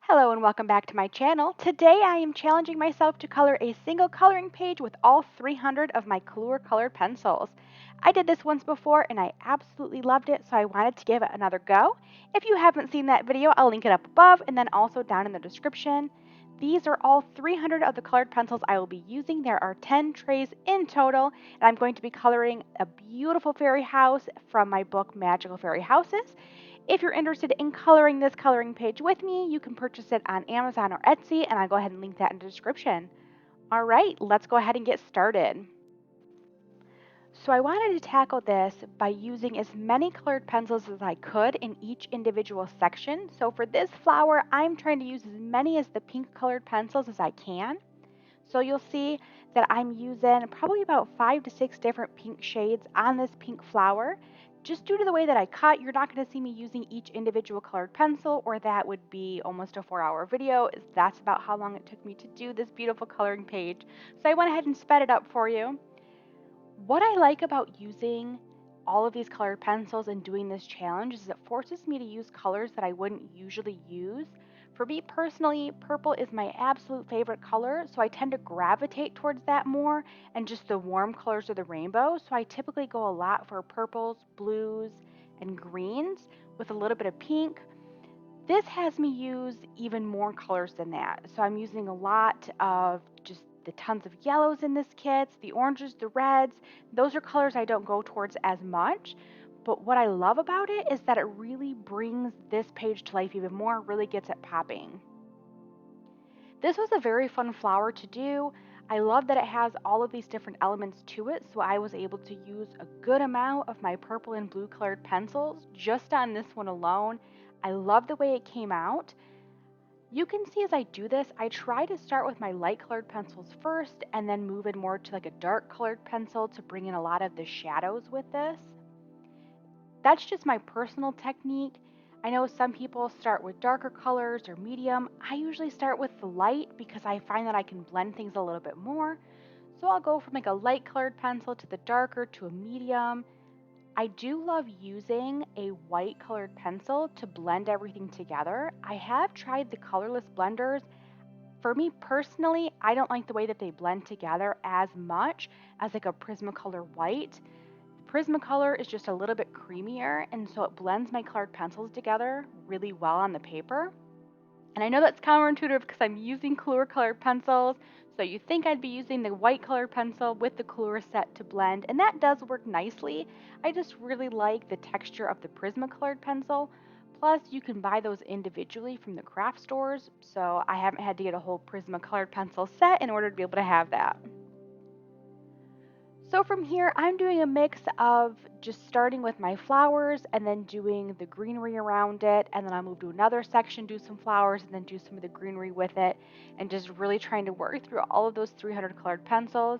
Hello and welcome back to my channel. Today I am challenging myself to color a single coloring page with all 300 of my Kalour colored pencils. I did this once before and I absolutely loved it, so I wanted to give it another go. If you haven't seen that video, I'll link it up above and then also down in the description. These are all 300 of the colored pencils I will be using. There are 10 trays in total, and I'm going to be coloring a beautiful fairy house from my book Magical Fairy Houses. If you're interested in coloring this coloring page with me, you can purchase it on Amazon or Etsy, and I'll go ahead and link that in the description. All right, let's go ahead and get started. So I wanted to tackle this by using as many colored pencils as I could in each individual section. So for this flower, I'm trying to use as many as the pink colored pencils as I can. So you'll see that I'm using probably about 5 to 6 different pink shades on this pink flower. Just due to the way that I cut, you're not going to see me using each individual colored pencil, or that would be almost a 4-hour video. That's about how long it took me to do this beautiful coloring page. So I went ahead and sped it up for you. What I like about using all of these colored pencils and doing this challenge is it forces me to use colors that I wouldn't usually use. For me personally, purple is my absolute favorite color, so I tend to gravitate towards that more and just the warm colors of the rainbow. So I typically go a lot for purples, blues, and greens with a little bit of pink. This has me use even more colors than that. So I'm using a lot of just the tons of yellows in this kit, the oranges, the reds. Those are colors I don't go towards as much. But what I love about it is that it really brings this page to life even more, really gets it popping. This was a very fun flower to do. I love that it has all of these different elements to it, so I was able to use a good amount of my purple and blue colored pencils just on this one alone. I love the way it came out. You can see as I do this, I try to start with my light colored pencils first and then move in more to like a dark colored pencil to bring in a lot of the shadows with this. That's just my personal technique. I know some people start with darker colors or medium. I usually start with the light because I find that I can blend things a little bit more. So I'll go from like a light colored pencil to the darker to a medium. I do love using a white colored pencil to blend everything together. I have tried the colorless blenders. For me personally, I don't like the way that they blend together as much as like a Prismacolor white. Prismacolor is just a little bit creamier, and so it blends my colored pencils together really well on the paper. And I know that's counterintuitive because I'm using Kalour colored pencils, so you think I'd be using the white colored pencil with the Kalour set to blend, and that does work nicely. I just really like the texture of the Prismacolored pencil. Plus, you can buy those individually from the craft stores, so I haven't had to get a whole Prismacolored pencil set in order to be able to have that. So from here, I'm doing a mix of just starting with my flowers and then doing the greenery around it. And then I'll move to another section, do some flowers, and then do some of the greenery with it. And just really trying to work through all of those 300 colored pencils.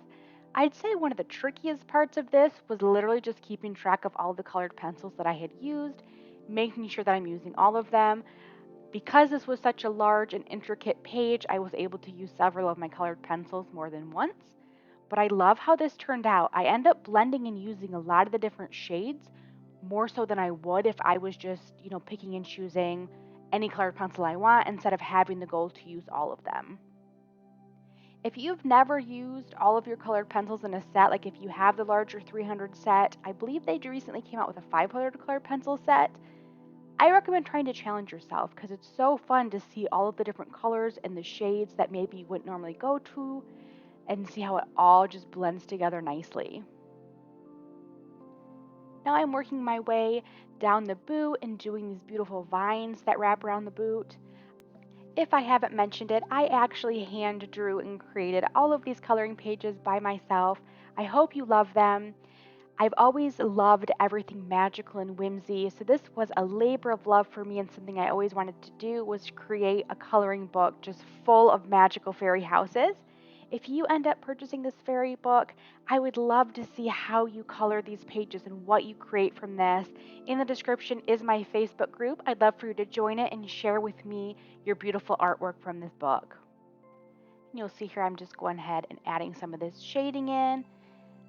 I'd say one of the trickiest parts of this was literally just keeping track of all the colored pencils that I had used, making sure that I'm using all of them. Because this was such a large and intricate page, I was able to use several of my colored pencils more than once. But I love how this turned out. I end up blending and using a lot of the different shades more so than I would if I was just, picking and choosing any colored pencil I want instead of having the goal to use all of them. If you've never used all of your colored pencils in a set, like if you have the larger 300 set, I believe they recently came out with a 500 colored pencil set. I recommend trying to challenge yourself because it's so fun to see all of the different colors and the shades that maybe you wouldn't normally go to and see how it all just blends together nicely. Now I'm working my way down the boot and doing these beautiful vines that wrap around the boot. If I haven't mentioned it, I actually hand drew and created all of these coloring pages by myself. I hope you love them. I've always loved everything magical and whimsy, so this was a labor of love for me, and something I always wanted to do was create a coloring book just full of magical fairy houses. If you end up purchasing this fairy book, I would love to see how you color these pages and what you create from this. In the description is my Facebook group. I'd love for you to join it and share with me your beautiful artwork from this book. You'll see here I'm just going ahead and adding some of this shading in,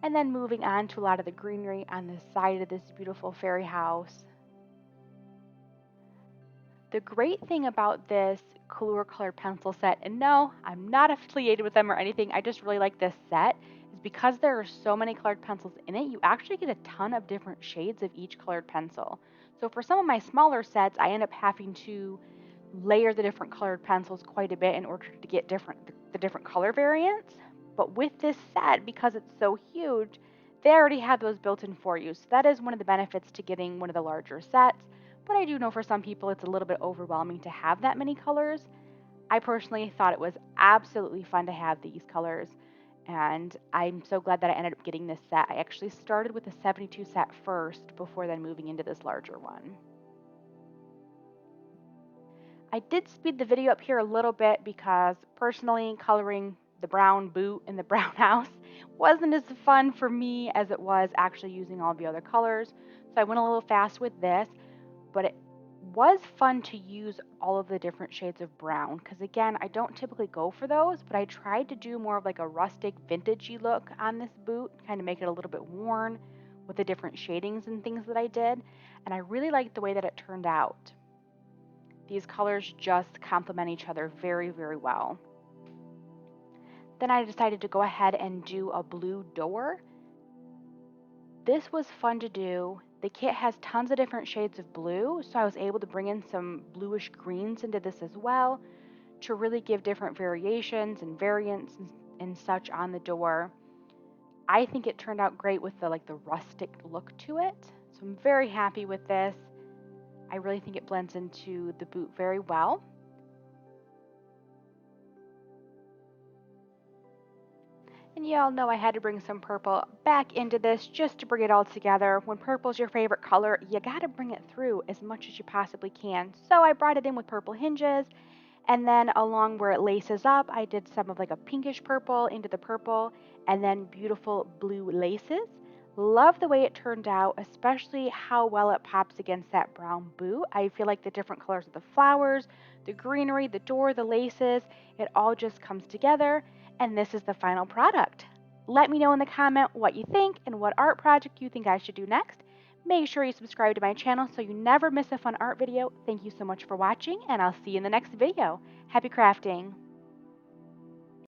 and then moving on to a lot of the greenery on the side of this beautiful fairy house. The great thing about this Kalour colored pencil set. And no, I'm not affiliated with them or anything. I just really like this set. Is because there are so many colored pencils in it, you actually get a ton of different shades of each colored pencil. So for some of my smaller sets, I end up having to layer the different colored pencils quite a bit in order to get the different color variants. But with this set, because it's so huge, they already have those built in for you. So that is one of the benefits to getting one of the larger sets. But I do know for some people it's a little bit overwhelming to have that many colors. I personally thought it was absolutely fun to have these colors, and I'm so glad that I ended up getting this set. I actually started with the 72 set first before then moving into this larger one. I did speed the video up here a little bit because personally coloring the brown boot in the brown house wasn't as fun for me as it was actually using all the other colors. So I went a little fast with this, but it was fun to use all of the different shades of brown because again, I don't typically go for those, but I tried to do more of like a rustic vintagey look on this boot, kind of make it a little bit worn with the different shadings and things that I did, and I really liked the way that it turned out. These colors just complement each other very, very well. Then I decided to go ahead and do a blue door. This was fun to do. The kit has tons of different shades of blue, so I was able to bring in some bluish greens into this as well to really give different variations and variants and such on the door. I think it turned out great with the rustic look to it. So I'm very happy with this. I really think it blends into the boot very well. And you all know I had to bring some purple back into this just to bring it all together. When purple's your favorite color, you gotta bring it through as much as you possibly can. So I brought it in with purple hinges, and then along where it laces up, I did some of like a pinkish purple into the purple, and then beautiful blue laces. Love the way it turned out, especially how well it pops against that brown boot. I feel like the different colors of the flowers, the greenery, the door, the laces, it all just comes together, and this is the final product. Let me know in the comment what you think and what art project you think I should do next. Make sure you subscribe to my channel so you never miss a fun art video. Thank you so much for watching, and I'll see you in the next video. Happy crafting!